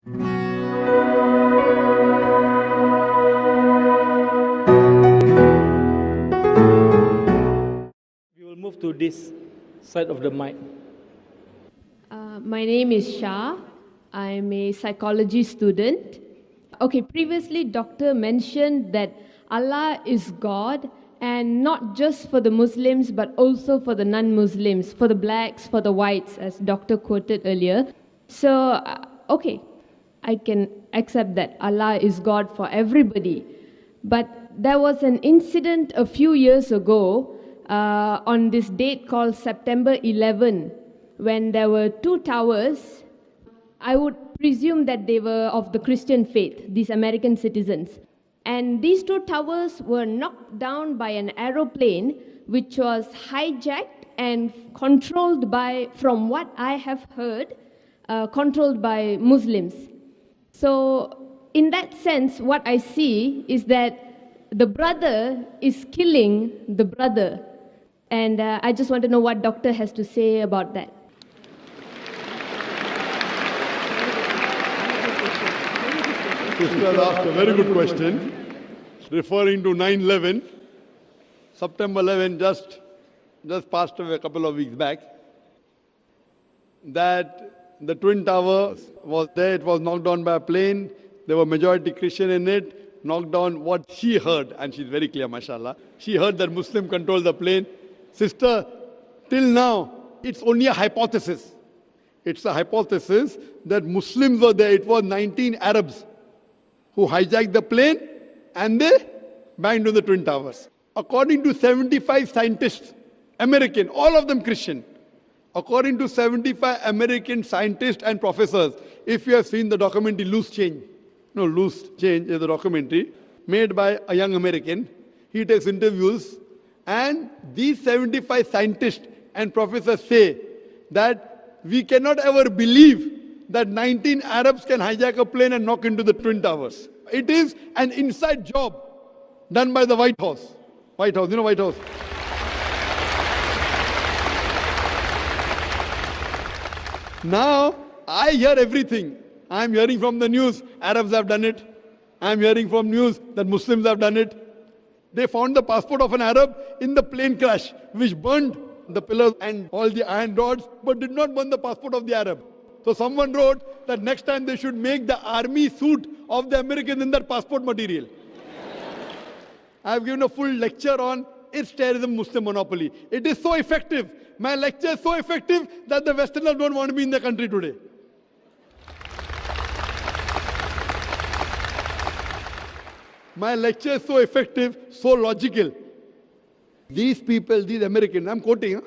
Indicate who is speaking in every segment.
Speaker 1: We will move to this side of the mic.
Speaker 2: My name is Shah. I'm a psychology student. Okay, previously, Doctor mentioned that Allah is God, and not just for the Muslims, but also for the non-Muslims, for the blacks, for the whites, as Doctor quoted earlier. So, okay, I can accept that Allah is God for everybody. But there was an incident a few years ago on this date called September 11, when there were two towers. I would presume that they were of the Christian faith, these American citizens. And these two towers were knocked down by an aeroplane which was hijacked and controlled by, from what I have heard, controlled by Muslims. So, in that sense, what I see is that the brother is killing the brother. And I just want to know what Doctor has to say about that.
Speaker 3: Sister asked a very good question, referring to 9/11. September 11 just passed away a couple of weeks back. That the Twin Towers was there, it was knocked down by a plane. There were majority Christian in it, knocked down what she heard, and she's very clear, mashallah. She heard that Muslim controlled the plane. Sister, till now, it's only a hypothesis. It's a hypothesis that Muslims were there. It was 19 Arabs who hijacked the plane and they banged on the Twin Towers. According to 75 scientists, American, all of them Christian, according to 75 American scientists and professors, if you have seen the documentary Loose Change is a documentary made by a young American. He takes interviews, and these 75 scientists and professors say that we cannot ever believe that 19 Arabs can hijack a plane and knock into the Twin Towers. It is an inside job done by the White House. White House, you know White House? Now, I hear everything. I am hearing from the news, Arabs have done it. I am hearing from news that Muslims have done it. They found the passport of an Arab in the plane crash, which burned the pillars and all the iron rods, but did not burn the passport of the Arab. So someone wrote that next time they should make the army suit of the Americans in that passport material. I have given a full lecture on its terrorism Muslim monopoly. It is so effective. My lecture is so effective that the Westerners don't want to be in the country today. My lecture is so effective, so logical. These people, these Americans, I'm quoting,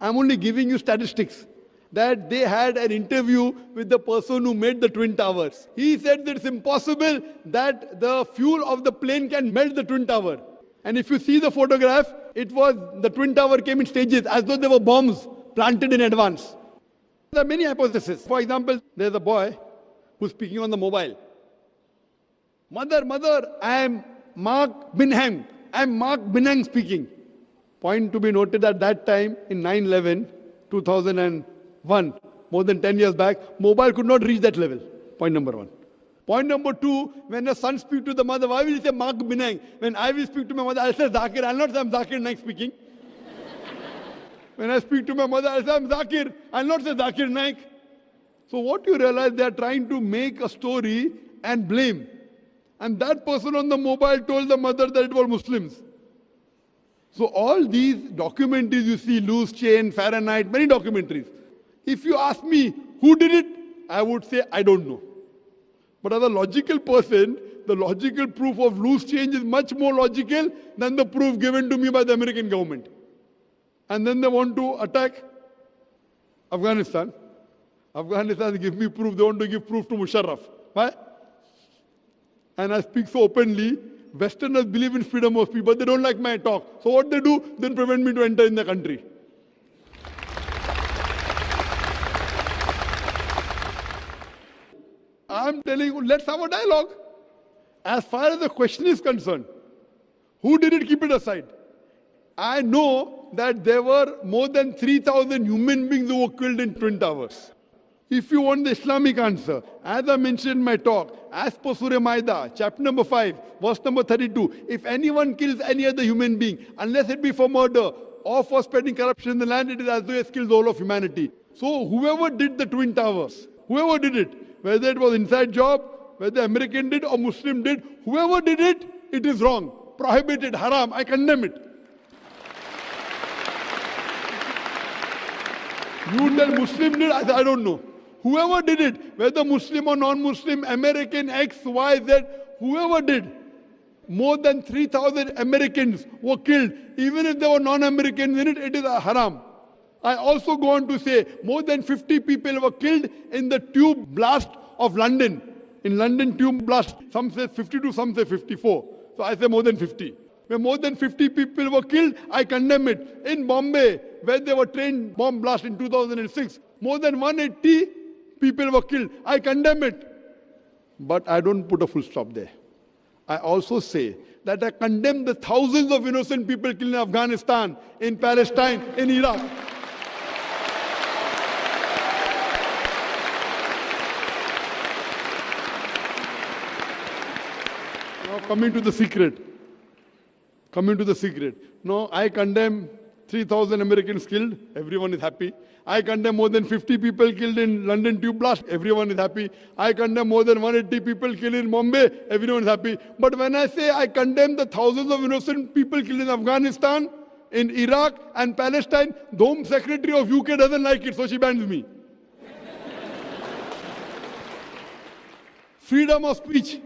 Speaker 3: I'm only giving you statistics, that they had an interview with the person who made the Twin Towers. He said that it's impossible that the fuel of the plane can melt the Twin Tower. And if you see the photograph, it was, the Twin Tower came in stages as though there were bombs planted in advance. There are many hypotheses. For example, there's a boy who's speaking on the mobile. Mother, I am Mark Binham. I am Mark Binham speaking. Point to be noted at that time in 9/11, 2001, more than 10 years back, mobile could not reach that level. Point number one. Point number two, when a son speaks to the mother, why will he say Mark Binham? When I will speak to my mother, I'll say Zakir. I'll not say I'm Zakir Naik speaking. When I speak to my mother, I'll say I'm Zakir. I'll not say Zakir Naik. So what you realize, they are trying to make a story and blame. And that person on the mobile told the mother that it was Muslims. So all these documentaries you see, Loose Change, Fahrenheit, many documentaries. If you ask me who did it, I would say I don't know. But as a logical person, the logical proof of Loose Change is much more logical than the proof given to me by the American government. And then they want to attack Afghanistan. Afghanistan give me proof, they want to give proof to Musharraf. Why? And I speak so openly. Westerners believe in freedom of speech, but they don't like my talk. So what they do, they prevent me to enter in the country. I'm telling you, let's have a dialogue. As far as the question is concerned, who did it, keep it aside. I know that there were more than 3,000 human beings who were killed in Twin Towers. If you want the Islamic answer, as I mentioned in my talk, as per Surah Maida, chapter number 5, verse number 32, if anyone kills any other human being, unless it be for murder or for spreading corruption in the land, it is as though he has killed the whole of humanity. So whoever did the Twin Towers, whoever did it, whether it was inside job, whether American did or Muslim did, whoever did it, it is wrong, prohibited, haram, I condemn it. You tell Muslim did, I don't know. Whoever did it, whether Muslim or non-Muslim, American, X, Y, Z, whoever did, more than 3,000 Americans were killed. Even if there were non-Americans in it, it is a haram. I also go on to say, more than 50 people were killed in the tube blast of London. In London tube blast, some say 52, some say 54. So I say more than 50. Where more than 50 people were killed, I condemn it. In Bombay, where there were train bomb blast in 2006, more than 180 people were killed. I condemn it. But I don't put a full stop there. I also say that I condemn the thousands of innocent people killed in Afghanistan, in Palestine, in Iraq. Now coming to the secret. No, I condemn 3,000 Americans killed. Everyone is happy. I condemn more than 50 people killed in London tube blast. Everyone is happy. I condemn more than 180 people killed in Bombay. Everyone is happy. But when I say I condemn the thousands of innocent people killed in Afghanistan, in Iraq and Palestine, the Home Secretary of UK doesn't like it, so she bans me. Freedom of speech.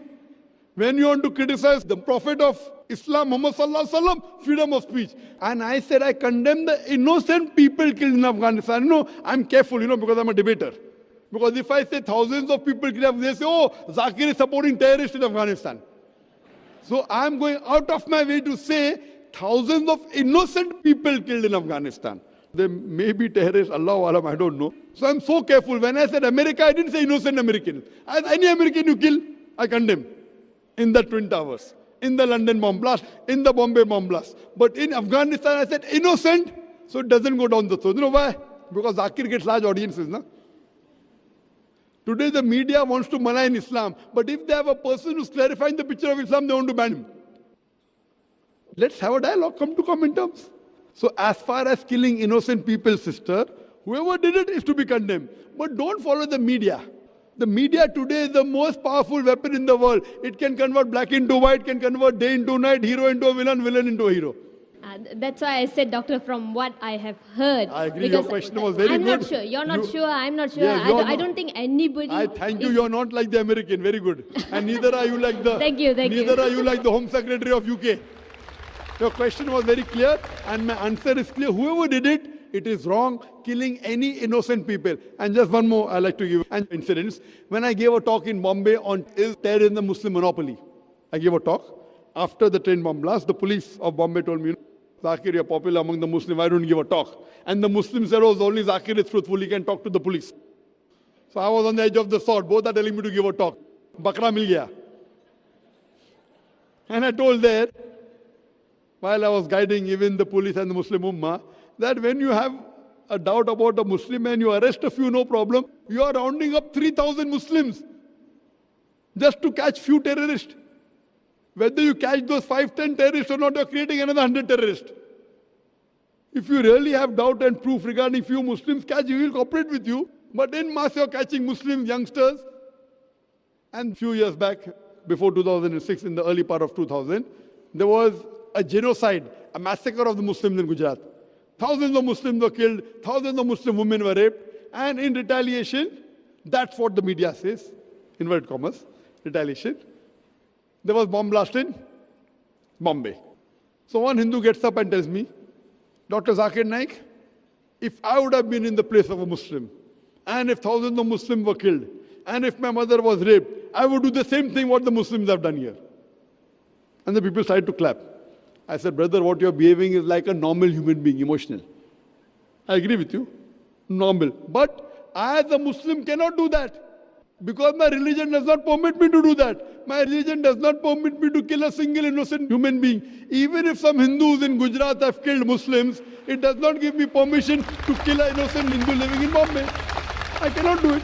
Speaker 3: When you want to criticize the Prophet of Islam, Muhammad Sallallahu Alaihi Wasallam, freedom of speech. And I said I condemn the innocent people killed in Afghanistan. No, I'm careful, because I'm a debater. Because if I say thousands of people killed, they say, oh, Zakir is supporting terrorists in Afghanistan. So I'm going out of my way to say thousands of innocent people killed in Afghanistan. They may be terrorists, Allahu Alam, I don't know. So I'm so careful. When I said America, I didn't say innocent American. As any American you kill, I condemn. In the Twin Towers, in the London bomb blast, in the Bombay bomb blast. But in Afghanistan, I said innocent, so it doesn't go down the throat. You know why? Because Zakir gets large audiences. Na? Today the media wants to malign Islam, but if they have a person who's clarifying the picture of Islam, they want to ban him. Let's have a dialogue, come to common terms. So as far as killing innocent people, sister, whoever did it is to be condemned. But don't follow the media. The media today is the most powerful weapon in the world. It can convert black into white, can convert day into night, hero into a villain, villain into a hero.
Speaker 2: That's why I said, Doctor, from what I have heard.
Speaker 3: I agree, your question was very
Speaker 2: I'm
Speaker 3: good.
Speaker 2: I'm not sure. You're not sure. I'm not sure.
Speaker 3: Yeah,
Speaker 2: I don't think anybody...
Speaker 3: I thank you. You're not like the American. Very good. And neither are you like the...
Speaker 2: Thank you.
Speaker 3: Neither are you like the Home Secretary of UK. Your question was very clear and my answer is clear. Whoever did it, it is wrong, killing any innocent people. And just one more I like to give an incident. When I gave a talk in Bombay on is terror in the Muslim monopoly, I gave a talk. After the train bomb blast, the police of Bombay told me, Zakir, you're popular among the Muslims, why don't you give a talk? And the Muslims said, oh, only Zakir is truthful, he can talk to the police. So I was on the edge of the sword. Both are telling me to give a talk. Bakra mil gaya. And I told there, while I was guiding even the police and the Muslim Ummah, that when you have a doubt about a Muslim and you arrest a few, no problem, you are rounding up 3,000 Muslims just to catch few terrorists. Whether you catch those 5-10 terrorists or not, you are creating another 100 terrorists. If you really have doubt and proof regarding few Muslims catch, we will cooperate with you. But in mass, you are catching Muslim youngsters. And few years back, before 2006, in the early part of 2000, there was a genocide, a massacre of the Muslims in Gujarat. Thousands of Muslims were killed, thousands of Muslim women were raped, and in retaliation, that's what the media says, inverted commas, retaliation, there was bomb blast in Bombay. So one Hindu gets up and tells me, Dr. Zakir Naik, if I would have been in the place of a Muslim, and if thousands of Muslims were killed, and if my mother was raped, I would do the same thing what the Muslims have done here. And the people started to clap. I said, brother, what you're behaving is like a normal human being, emotional. I agree with you. Normal. But I as a Muslim cannot do that. Because my religion does not permit me to do that. My religion does not permit me to kill a single innocent human being. Even if some Hindus in Gujarat have killed Muslims, it does not give me permission to kill an innocent Hindu living in Bombay. I cannot do it.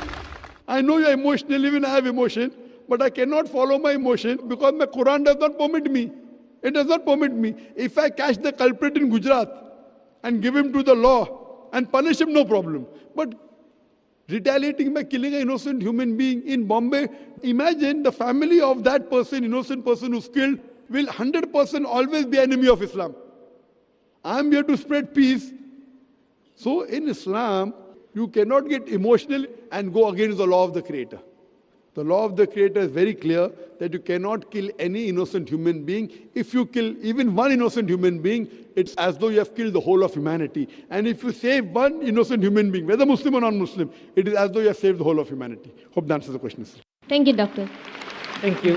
Speaker 3: I know you're emotional, even I have emotion, but I cannot follow my emotion because my Quran does not permit me. It does not permit me. If I catch the culprit in Gujarat and give him to the law and punish him, no problem. But retaliating by killing an innocent human being in Bombay, imagine the family of that person, innocent person who's killed, will 100% always be enemy of Islam. I am here to spread peace. So in Islam, you cannot get emotional and go against the law of the Creator. The law of the Creator is very clear that you cannot kill any innocent human being. If you kill even one innocent human being, it's as though you have killed the whole of humanity. And if you save one innocent human being, whether Muslim or non-Muslim, it is as though you have saved the whole of humanity. Hope that answers the question.
Speaker 2: Thank you, Doctor.
Speaker 1: Thank you.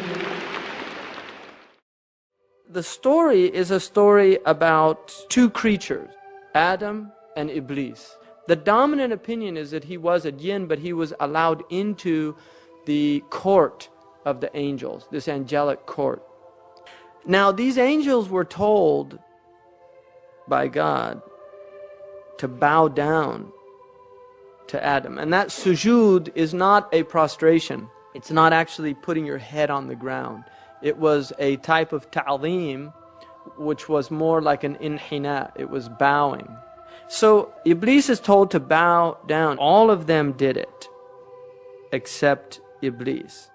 Speaker 4: The story is a story about two creatures, Adam and Iblis. The dominant opinion is that he was a jinn, but he was allowed into the court of the angels, this angelic court. Now, these angels were told by God to bow down to Adam. And that sujood is not a prostration. It's not actually putting your head on the ground. It was a type of ta'zeem, which was more like an inhina. It was bowing. So Iblis is told to bow down. All of them did it, except Iblis.